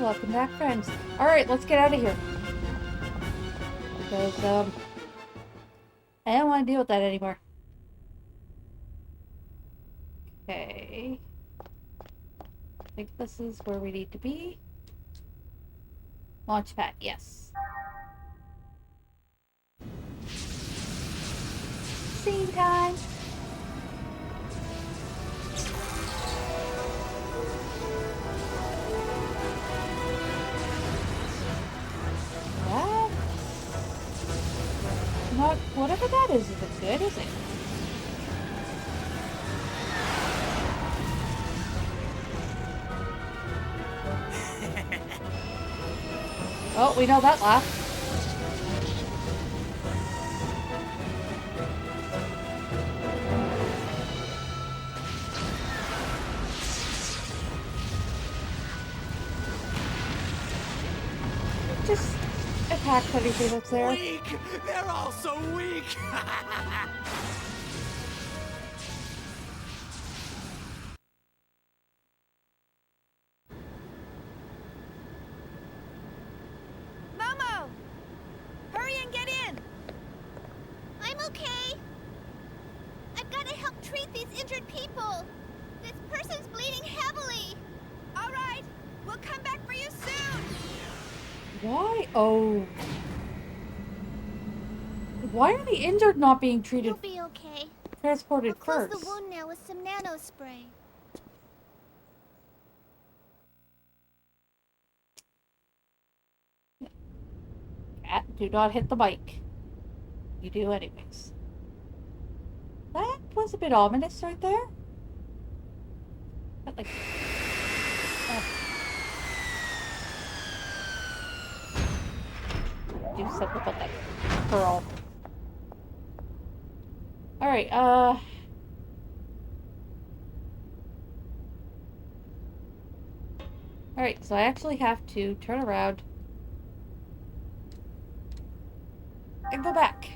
welcome back, friends. Alright, let's get out of here. Because, I don't want to deal with that anymore. Okay. I think this is where we need to be. Launch pad, yes. Scene time! What? Not, whatever that isn't good, is it? Oh, we know that laugh. Just attack anything that's there. Weak! They're all so weak! Momo! Hurry and get in! I'm okay. I've got to help treat these injured people. This person's bleeding heavily. All right, we'll come back for you soon! Why? Oh. Why are the injured not being treated, You'll be okay. transported I'll close first? the wound now with some nano spray. Cat, do not hit the mic. You do anyways. That was a bit ominous right there. But like... do something about that pearl. Alright, Alright, so I actually have to turn around and go back.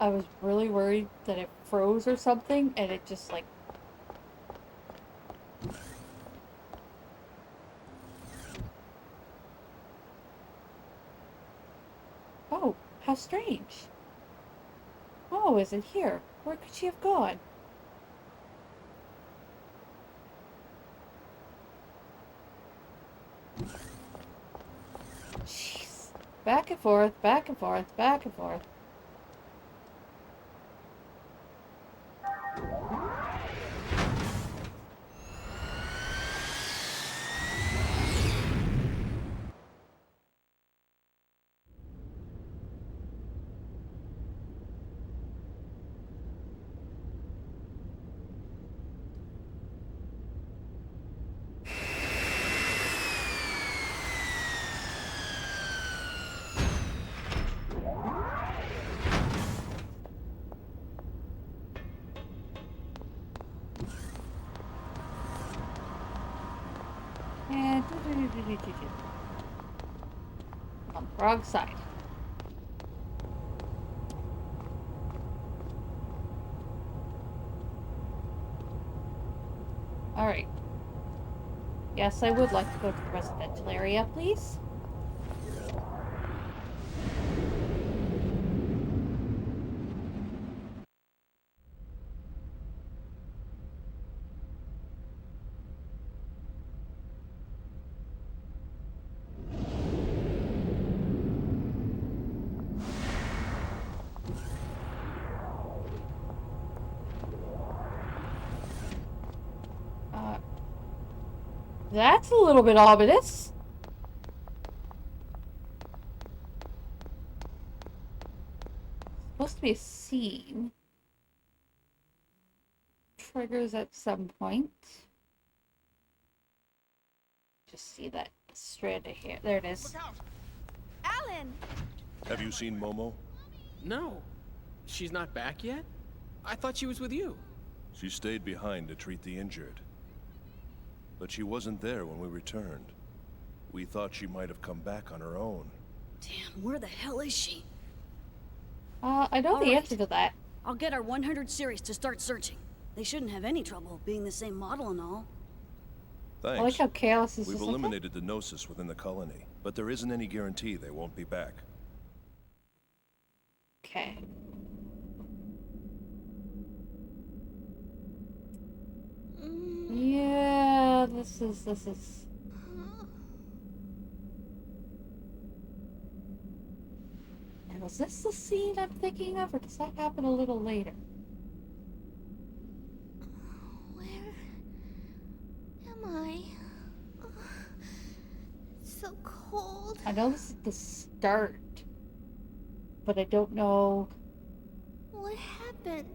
I was really worried that it froze or something, and it just like... Oh, how strange. Oh, isn't here. Where could she have gone? Jeez. Back and forth, back and forth, back and forth. And... on the wrong side. Alright. Yes, I would like to go to the residential area, please. That's a little bit ominous. Supposed to be a scene. Triggers at some point. just see that strand of hair. There it is. Look out! Alan! Have you seen Momo? No. She's not back yet? I thought she was with you. She stayed behind to treat the injured. But she wasn't there when we returned. We thought she might have come back on her own. Damn, where the hell is she? I know the Alright. answer to that. I'll get our 100 series to start searching. They shouldn't have any trouble being the same model and all. Thanks. I like how KOS is We've just like, eliminated the Gnosis within the colony, but there isn't any guarantee they won't be back. okay. Yeah, this is. And was this the scene I'm thinking of, or does that happen a little later? Where am I? It's so cold. I know this is the start, but I don't know. What happened?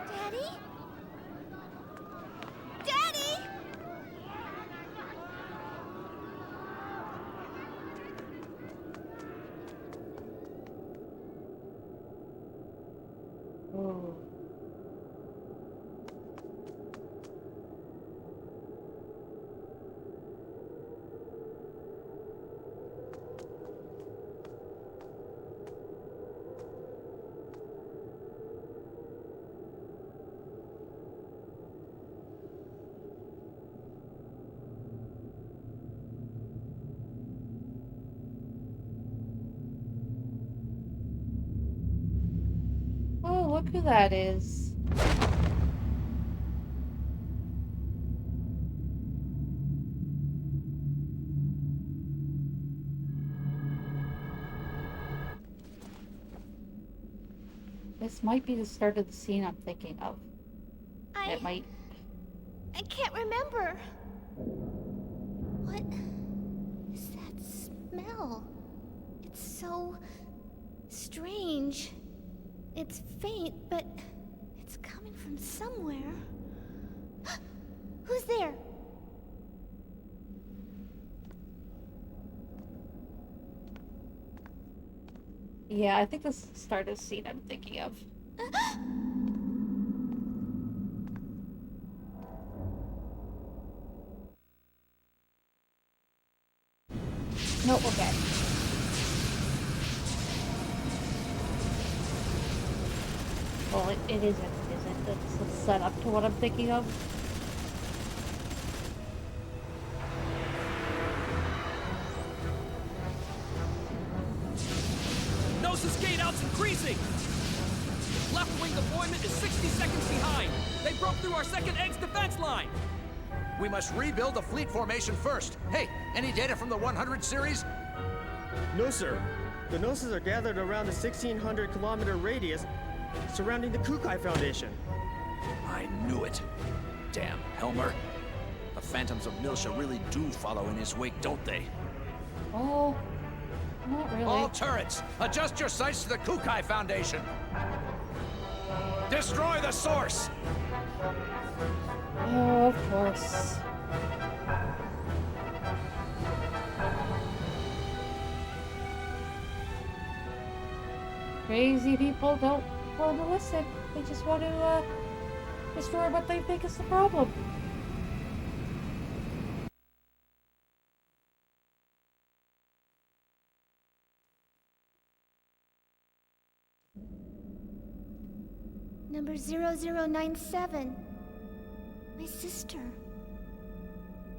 Daddy? Daddy? Oh. Oh, look who that is. This might be the start of the scene I'm thinking of. It might. I can't remember. What is that smell? It's so strange. It's faint, but it's coming from somewhere. Who's there? Yeah, I think this is the start of the scene I'm thinking of. No, okay. Well, it isn't, is it? It's the setup to what I'm thinking of. Gnosis gate out's increasing! Left wing deployment is 60 seconds behind. They broke through our second egg's defense line. We must rebuild the fleet formation first. Hey, any data from the 100 series? No, sir. The Gnosis are gathered around the 1,600-kilometer radius surrounding the Kukai Foundation. I knew it. Damn, Helmer. The phantoms of Milsha really do follow in his wake, don't they? Oh, not really. All turrets, adjust your sights to the Kukai Foundation. Destroy the source! Oh, of course. Crazy people don't want to listen. They just want to destroy what they think is the problem. Number 0097. My sister.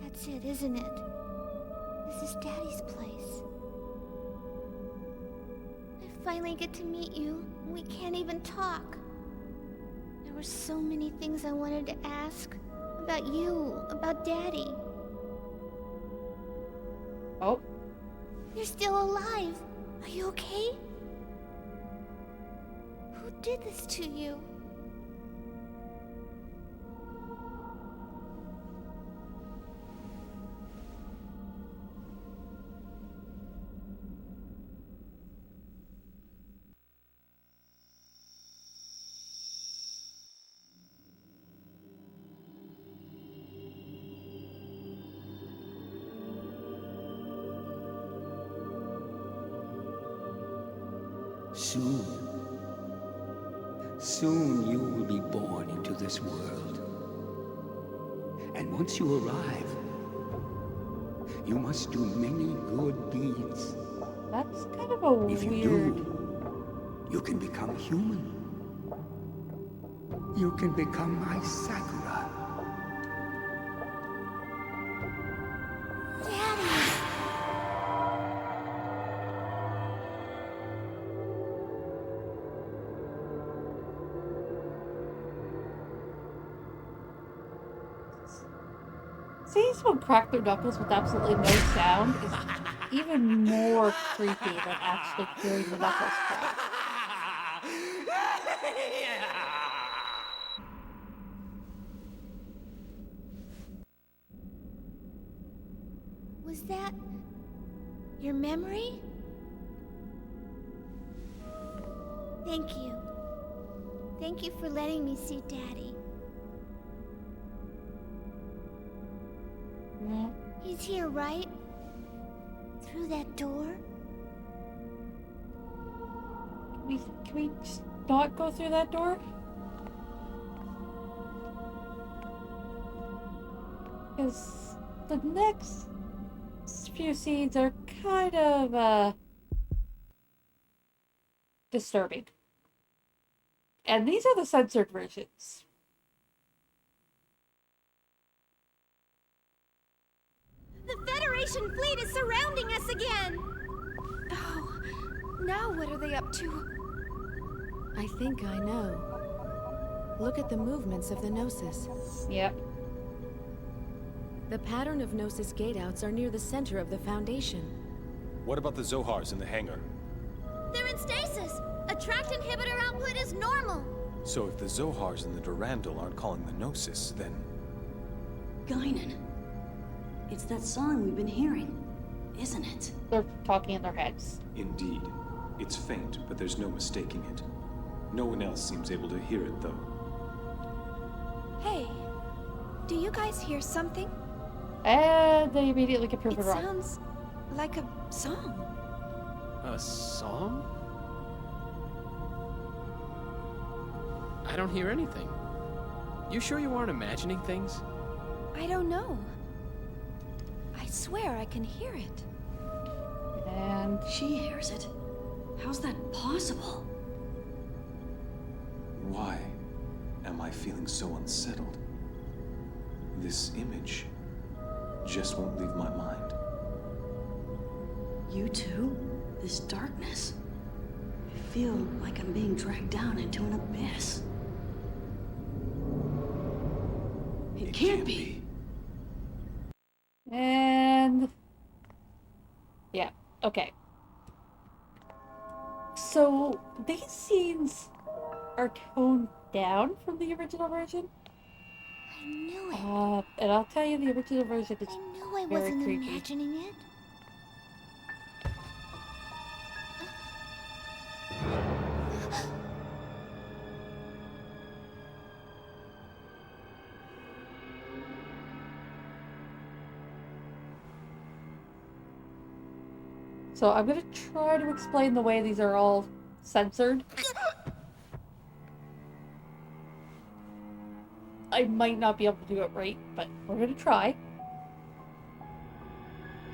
That's it, isn't it? This is Daddy's place. I finally get to meet you. We can't even talk. There were so many things I wanted to ask. About you, about Daddy. Oh, You're still alive. Are you okay? Who did this to you? Soon. Soon you will be born into this world. And once you arrive, you must do many good deeds. That's kind of a If you weird... do, you can become human. You can become my Sakura. Seeing someone crack their knuckles with absolutely no sound is even more creepy than actually hearing the knuckles crack. Was that your memory? Thank you. Thank you for letting me see Daddy. Yeah. He's here, right? Through that door? Can we just not go through that door? Because the next few scenes are kind of, disturbing. And these are the censored versions. The Federation fleet is surrounding us again! Oh, now what are they up to? I think I know. Look at the movements of the Gnosis. Yep. The pattern of Gnosis gate-outs are near the center of the Foundation. What about the Zohars in the hangar? They're in stasis! Attract inhibitor output is normal! So if the Zohars and the Durandal aren't calling the Gnosis, then... Guinan. It's that song we've been hearing, isn't it? They're talking in their heads. Indeed. It's faint, but there's no mistaking it. No one else seems able to hear it, though. Hey, do you guys hear something? And they immediately get proven It wrong. sounds like a song. A song? I don't hear anything. You sure you aren't imagining things? I don't know. I swear I can hear it. And She hears it. How's that possible? Why am I feeling so unsettled? This image just won't leave my mind. You too? This darkness. I feel like I'm being dragged down into an abyss. It can't be. And yeah, okay. So these scenes are toned down from the original version. I knew it. And I'll tell you, the original version is I knew I very wasn't creepy. imagining it. So I'm gonna try to explain the way these are all censored. I might not be able to do it right, but we're gonna try.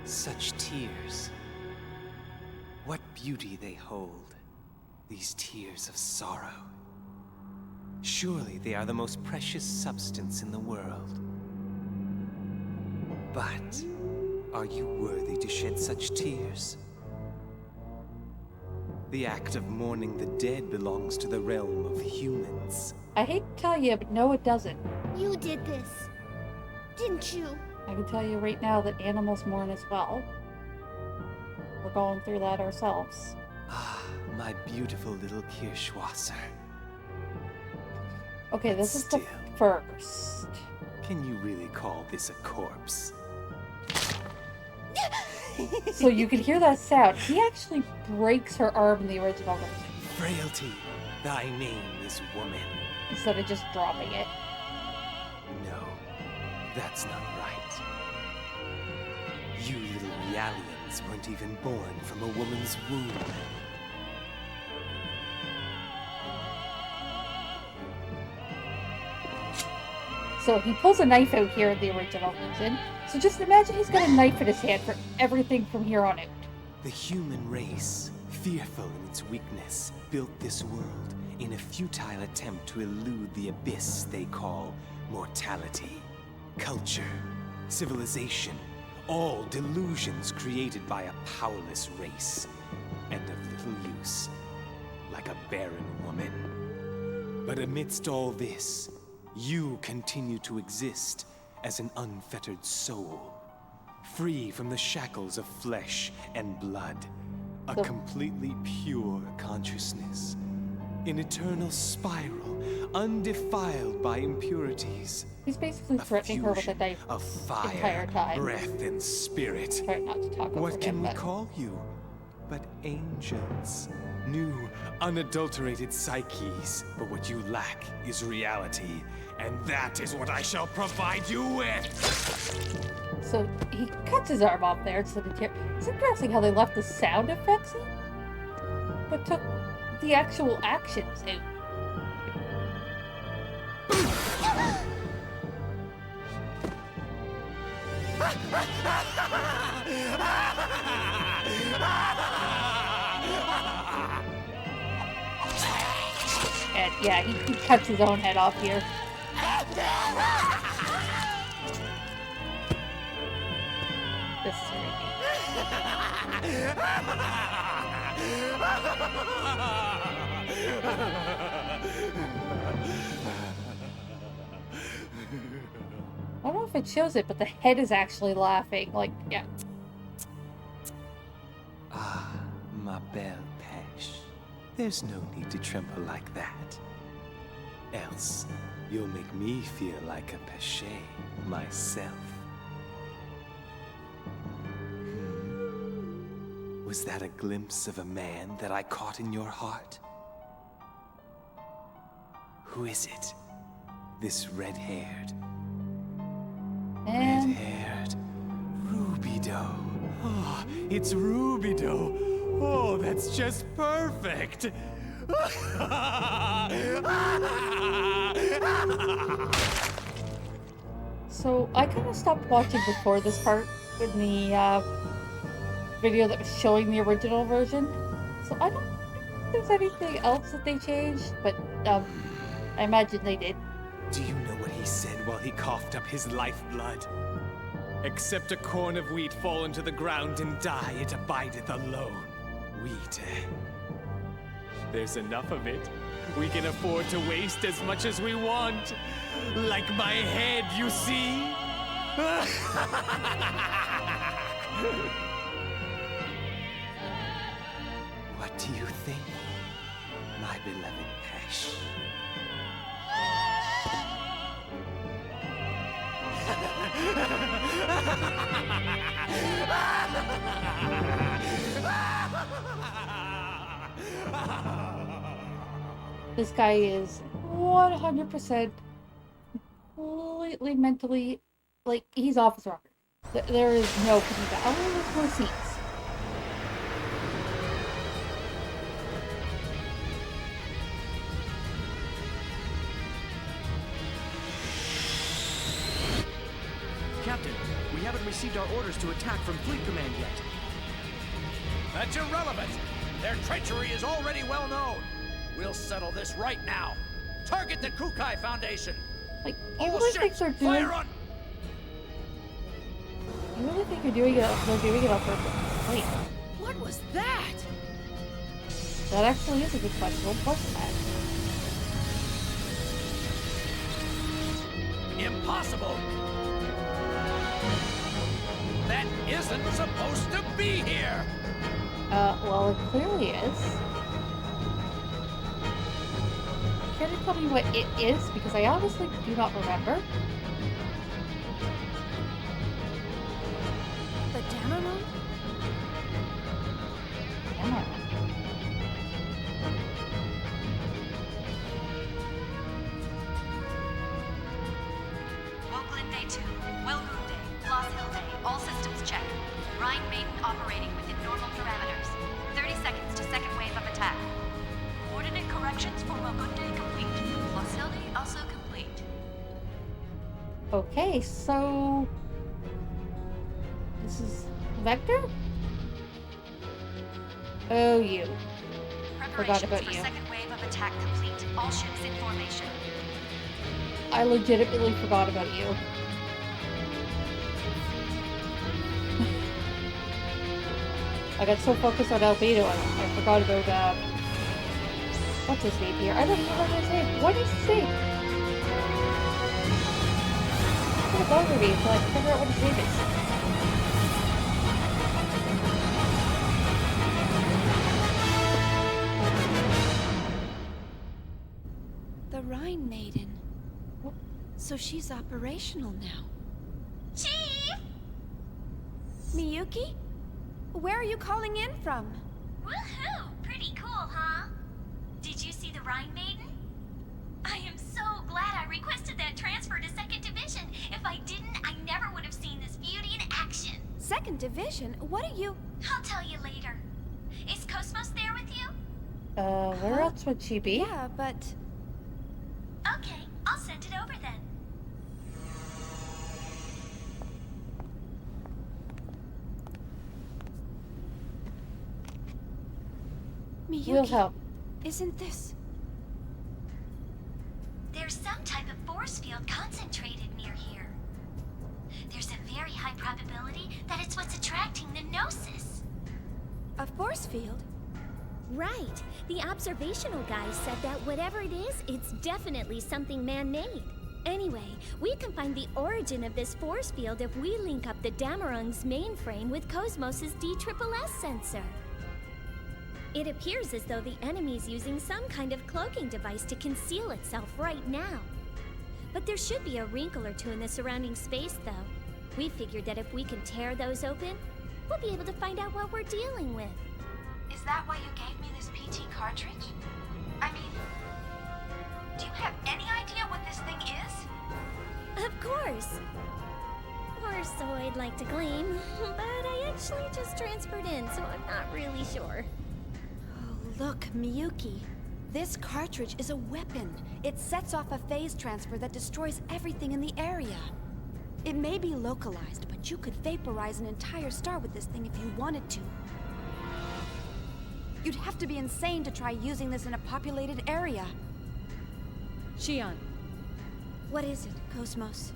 Such tears. What beauty they hold, these tears of sorrow. Surely they are the most precious substance in the world. But are you worthy to shed such tears? The act of mourning the dead belongs to the realm of humans. I hate to tell you, but no, it doesn't. You did this, didn't you? I can tell you right now that animals mourn as well. We're going through that ourselves. Ah, my beautiful little Kirschwasser. Okay, But this is the still. first. Can you really call this a corpse? So you can hear that sound. He actually breaks her arm in the original version Frailty, thy name is woman. instead of just dropping it. No, that's not right. You little Realians weren't even born from a woman's womb. So he pulls a knife out here in the original version. So just imagine he's got a knife in his hand for everything from here on out. The human race, fearful in its weakness, built this world in a futile attempt to elude the abyss they call mortality. Culture, civilization, all delusions created by a powerless race, and of little use, like a barren woman. But amidst all this, you continue to exist as an unfettered soul, free from the shackles of flesh and blood, a completely pure consciousness, an eternal spiral, undefiled by impurities. He's basically threatening her with a knife of fire, the entire time. breath, and spirit. Try not to talk over What can him, we but... call you but angels? New, unadulterated psyches. But what you lack is reality, and that is what I shall provide you with! So he cuts his arm off there instead of tear. It's interesting how they left the sound effects in, but took the actual actions out. And yeah, he cuts his own head off here. This is I don't know if it shows it, but the head is actually laughing. Like, yeah. Ah, ma belle pêche. There's no need to tremble like that. Else, you'll make me feel like a pêche myself. Was that a glimpse of a man that I caught in your heart? Who is it? This red-haired... Red-haired... Rubido. Oh, it's Rubido. Oh, that's just perfect. So, I kind of stopped watching before this part in the video that was showing the original version. So, I don't think there's anything else that they changed, but I imagine they did. Do you know what he said while he coughed up his lifeblood? Except a corn of wheat fallen to the ground and die, it abideth alone. Wheat. There's enough of it. We can afford to waste as much as we want. Like my head, you see? What do you think, my beloved Pesh? This guy is 100% completely mentally, like, he's off his rocker. There is no coming back. Oh, there's more seats. Captain, we haven't received our orders to attack from Fleet Command yet. That's irrelevant. Their treachery is already well known. We'll settle this right now. Target the Kukai Foundation. Like, All you really think ships, they're doing... fire on... You really think they're doing it on purpose? Wait. What was that? That actually is a good question. What was that? Impossible. That isn't supposed to be here. Well, it clearly is. Can you tell me what it is? Because I honestly do not remember. The Dammer Moon? Dammer. Woodland Day 2, Wellmoon Day, Lost Hill Day, all systems check. Rhine Maiden operating within normal parameters. 30 seconds to second wave of attack. Coordinate corrections for Woodland Day complete. Lost Hill Day also complete. Okay, so this is Vector? Oh, you. Forgot Preparations about for you. second wave of attack complete. All ships in formation. I legitimately forgot about you. I got so focused on Albedo, I forgot about, what's his name here? I don't remember his name. What is his name? It's gonna bother me until I can figure out what his name is. The Rhine Maiden. So she's operational now. Chief! Miyuki? Where are you calling in from? Woohoo! Pretty cool, huh? Did you see the Rhine Maiden? I am so glad I requested that transfer to 2nd Division. If I didn't, I never would have seen this beauty in action. 2nd Division? What are you... I'll tell you later. Is KOS-MOS there with you? Where else would she be? Yeah, but... Okay, I'll send it over then. Miyuki, We'll help. isn't this... There's some type of force field concentrated near here. There's a very high probability that it's what's attracting the Gnosis. a force field? Right. The observational guy said that whatever it is, it's definitely something man-made. Anyway, we can find the origin of this force field if we link up the Damarung's mainframe with KOS-MOS's DSSS sensor. It appears as though the enemy's using some kind of cloaking device to conceal itself right now. But there should be a wrinkle or two in the surrounding space, though. We figured that if we can tear those open, we'll be able to find out what we're dealing with. Is that why you gave me this PT cartridge? I mean, do you have any idea what this thing is? Of course. Or so I'd like to claim. But I actually just transferred in, so I'm not really sure. Oh, look, Miyuki. This cartridge is a weapon. It sets off a phase transfer that destroys everything in the area. It may be localized, but you could vaporize an entire star with this thing if you wanted to. You'd have to be insane to try using this in a populated area. Xion, What is it, KOS-MOS?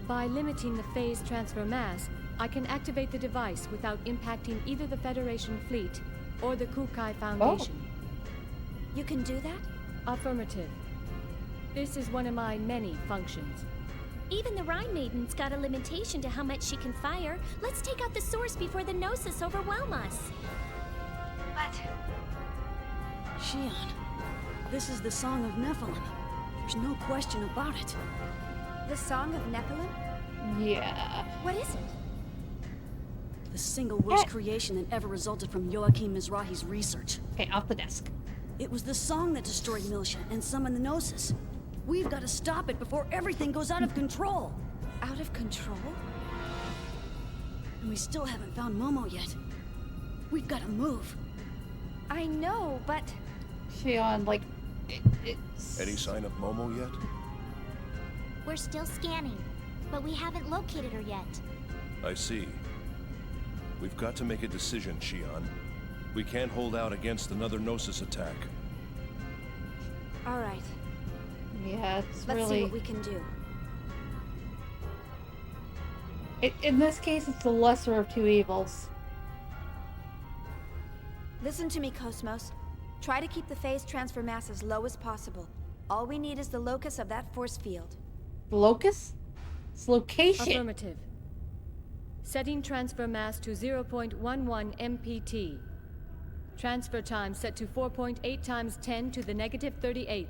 by limiting the phase transfer mass, I can activate the device without impacting either the Federation fleet or the Kukai Foundation. You can do that? Affirmative. This is one of my many functions. Even the Rhine Maiden's got a limitation to how much she can fire. Let's take out the source before the Gnosis overwhelm us. But Xion, this is the Song of Nephilim. There's no question about it. The Song of Nephilim? Yeah. What is it? The single worst creation that ever resulted from Joachim Mizrahi's research. Okay, off the desk. It was the song that destroyed Miltia and summoned the Gnosis. We've got to stop it before everything goes out of control. Out of control? And we still haven't found Momo yet. We've got to move. I know, but... Xion, like, it's... Any sign of Momo yet? We're still scanning, but we haven't located her yet. I see. We've got to make a decision, Xion. We can't hold out against another Gnosis attack. All right. Yeah, it's Let's really... see what we can do. In this case, it's the lesser of two evils. Listen to me, KOS-MOS. Try to keep the phase transfer mass as low as possible. All we need is the locus of that force field. Locus? It's location. Affirmative. Setting transfer mass to 0.11 MPT. Transfer time set to 4.8 times 10 to the negative 38th.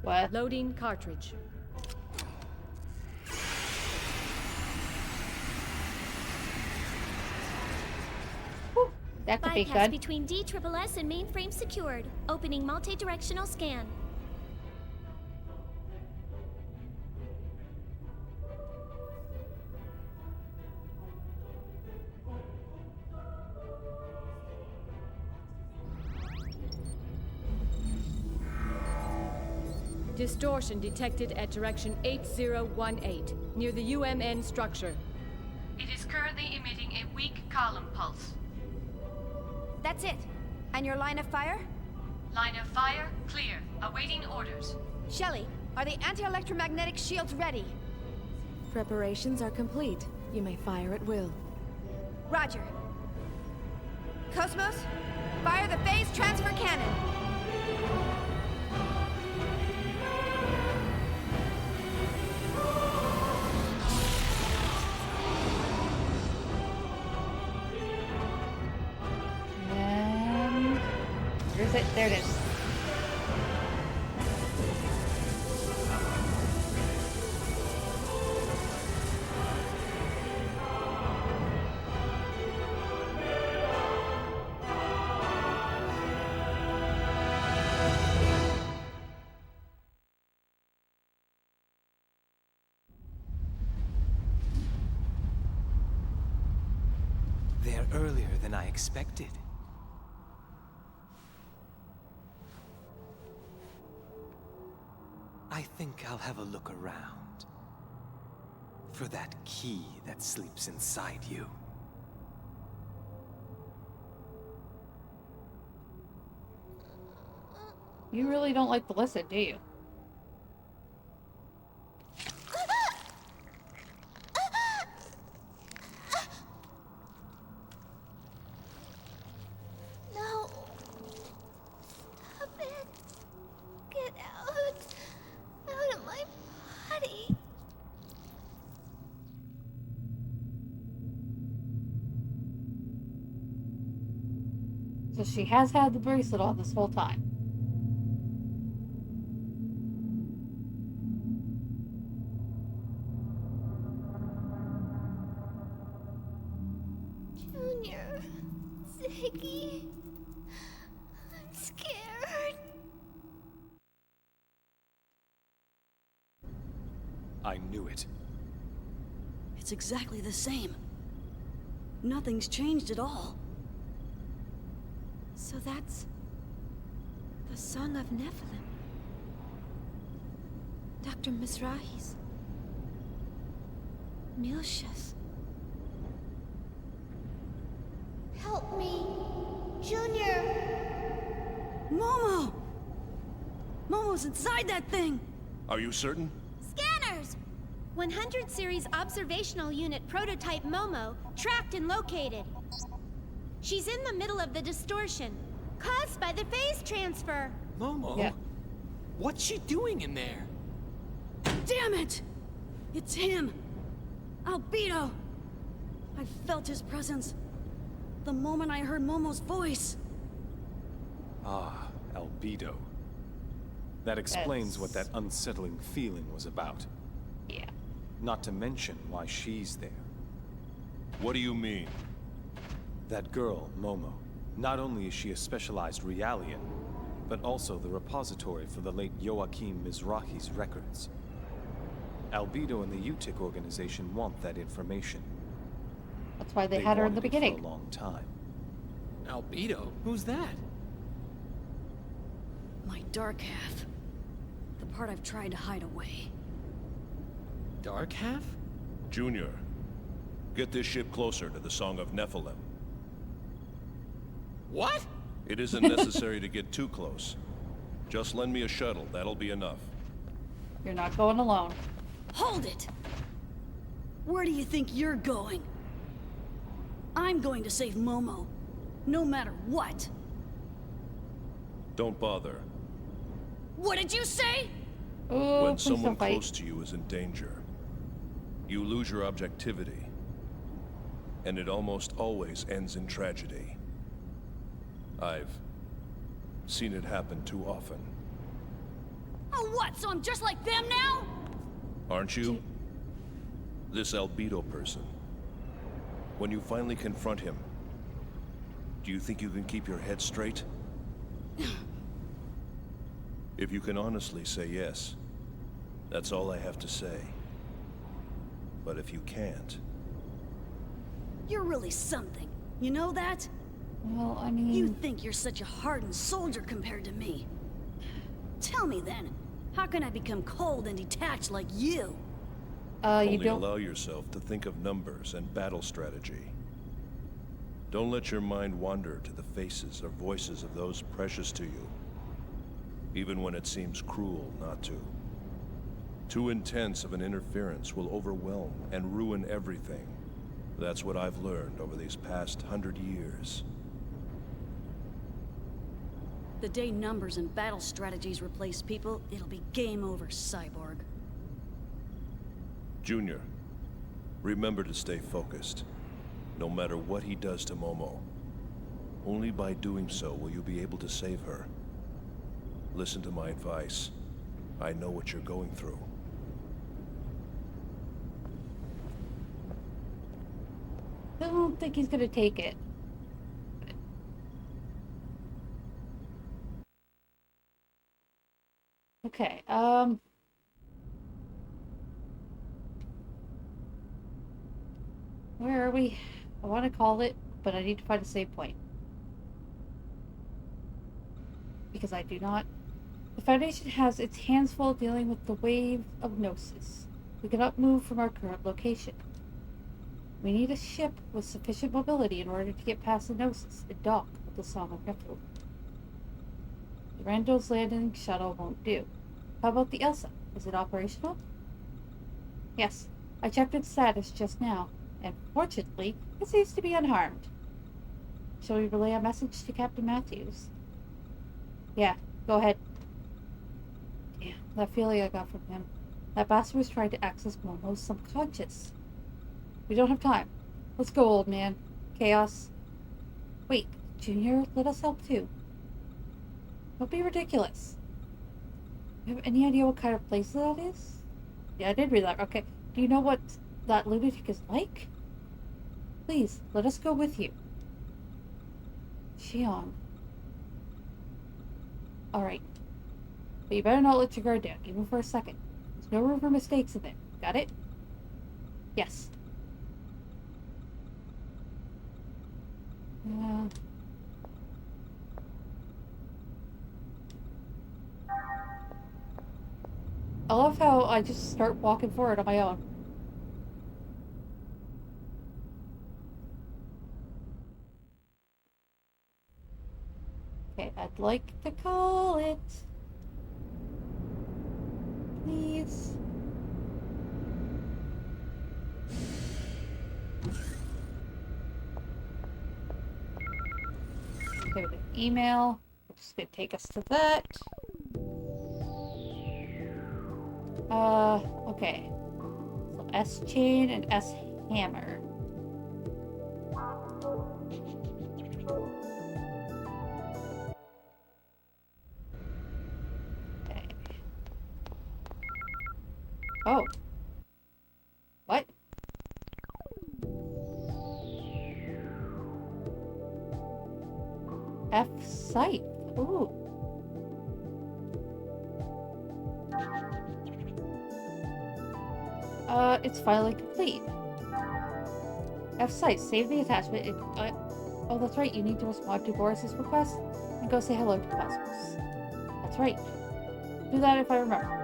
What? Loading cartridge. Whew, that could be Bypass good. between DSSS and mainframe secured. Opening multi-directional scan. Distortion detected at direction 8018, near the UMN structure. It is currently emitting a weak column pulse. That's it. And your line of fire? Line of fire clear. Awaiting orders. Shelley, are the anti-electromagnetic shields ready? Preparations are complete. You may fire at will. Roger. KOS-MOS, fire the phase transfer cannon. And where's it? There it is. They're earlier than I expected. I think I'll have a look around for that key that sleeps inside you. You really don't like to listen, do you? No. Stop it. Get out. Out of my body. So she has had the bracelet on this whole time. Junior. Ziggy. I'm scared. I knew it. It's exactly the same. Nothing's changed at all. So that's the Song of Nephilim. Dr. Mizrahi's. Milsha's. Help me, Junior! Momo! Momo's inside that thing! Are you certain? Scanners! 100 series observational unit prototype MOMO tracked and located. She's in the middle of the distortion, caused by the phase transfer. Momo? Yeah. What's she doing in there? Damn it! It's him! Albedo! I felt his presence. The moment I heard Momo's voice. Ah, Albedo. That explains what that unsettling feeling was about. Yeah. Not to mention why she's there. What do you mean? That girl, Momo, not only is she a specialized Realian, but also the repository for the late Joachim Mizrahi's records. Albedo and the UTIC organization want that information. That's why they had her in the wanted it beginning. for a long time. Albedo? Who's that? My dark half. The part I've tried to hide away. Dark half? Junior, get this ship closer to the Song of Nephilim. What? It isn't necessary to get too close. Just lend me a shuttle, that'll be enough. You're not going alone. Hold it! Where do you think you're going? I'm going to save Momo, no matter what. Don't bother. What did you say? Oh, When please someone don't fight. close to you is in danger, you lose your objectivity. And it almost always ends in tragedy. I've seen it happen too often. Oh, what? So I'm just like them now? Aren't you? This Albedo person. When you finally confront him, do you think you can keep your head straight? If you can honestly say yes, that's all I have to say. But if you can't... You're really something. You know that? Well, I mean... You think you're such a hardened soldier compared to me. Tell me then, How can I become cold and detached like you? You Only don't. allow yourself to think of numbers and battle strategy. Don't let your mind wander to the faces or voices of those precious to you, even when it seems cruel not to. Too intense of an interference will overwhelm and ruin everything. That's what I've learned over these past 100 years. The day numbers and battle strategies replace people, it'll be game over, Cyborg. Junior, remember to stay focused, no matter what he does to Momo. Only by doing so will you be able to save her. Listen to my advice. I know what you're going through. I don't think he's gonna take it. Okay, where are we? I want to call it, but I need to find a save point. Because I do not. The Foundation has its hands full dealing with the wave of Gnosis. We cannot move from our current location. We need a ship with sufficient mobility in order to get past the Gnosis and dock with the Sonic Neptune. The Rando's landing shuttle won't do. How about the Elsa? Is it operational? Yes, I checked its status just now, and fortunately, it seems to be unharmed. Shall we relay a message to Captain Matthews? Yeah, go ahead. Damn, that feeling I got from him. That bastard was trying to access Momo's subconscious. We don't have time. Let's go, old man. Chaos. Wait, Junior, let us help too. Don't be ridiculous. You have any idea what kind of place that is? Yeah, I did read that. Okay. Do you know what that lunatic is like? Please, let us go with you. Xion. Alright. But you better not let your guard down, even for a second. There's no room for mistakes in there. Got it? Yes. I love how I just start walking forward on my own. Okay, I'd like to call it. Please. Okay, with an email, which is going to take us to that. Okay. So S chain and S hammer. Okay. Oh. What? F site. Ooh. It's finally complete. F site. Save the attachment. Oh, that's right. You need to respond to Boris's request and go say hello to KOS-MOS. That's right. Do that if I remember.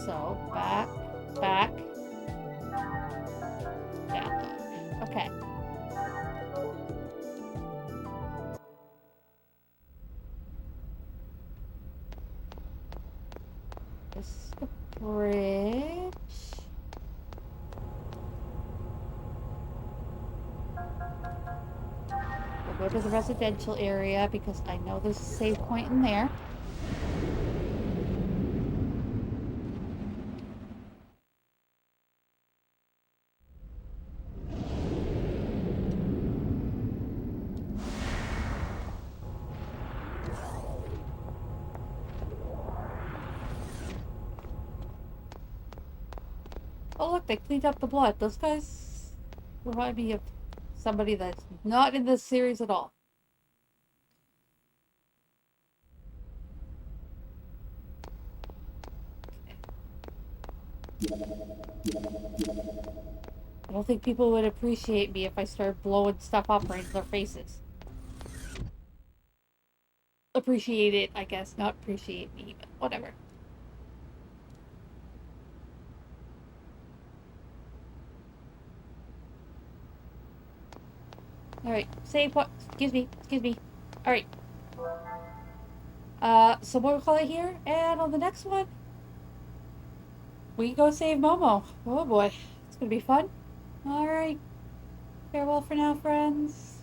So, back. Download. Okay. This is the bridge. We'll go to the residential area because I know there's a save point in there. Oh look, they cleaned up the blood. Those guys remind me of somebody that's not in this series at all. I don't think people would appreciate me if I started blowing stuff up right in their faces. appreciate it, I guess. Not appreciate me, but whatever. Alright, save what? Excuse me, excuse me. Alright. So we'll call it here, and on the next one, we go save Momo. Oh boy, it's gonna be fun. Alright. Farewell for now, friends.